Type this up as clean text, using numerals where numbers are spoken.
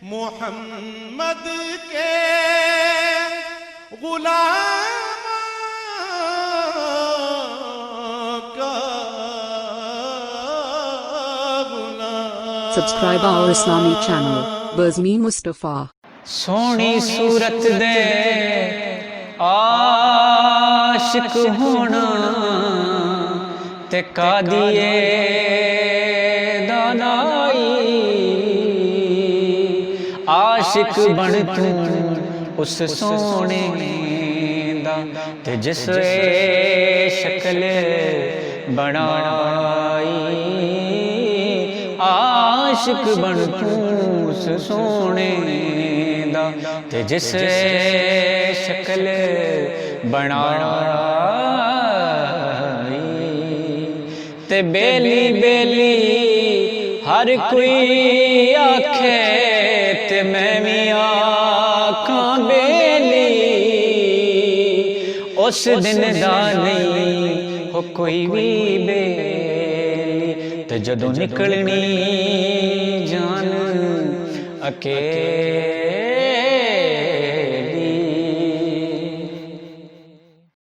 मोहम्मद के गुलाम का गुलाम। Subscribe our Islamic channel, Bazmi Mustafa. Soni सूरत दे आशिक होना ते कादिए दानाई आशिक बन तू उस सोने दा ते जिस शक्ल बनाई आशिक बन तू उस सोने दा ते जिस शक्ल बनाई ते बेली बेली हर कोई आखे ते मैं भी आखां बेली उस दिन दा नहीं हो कोई भी बेली ते जदों निकलनी जान अकेली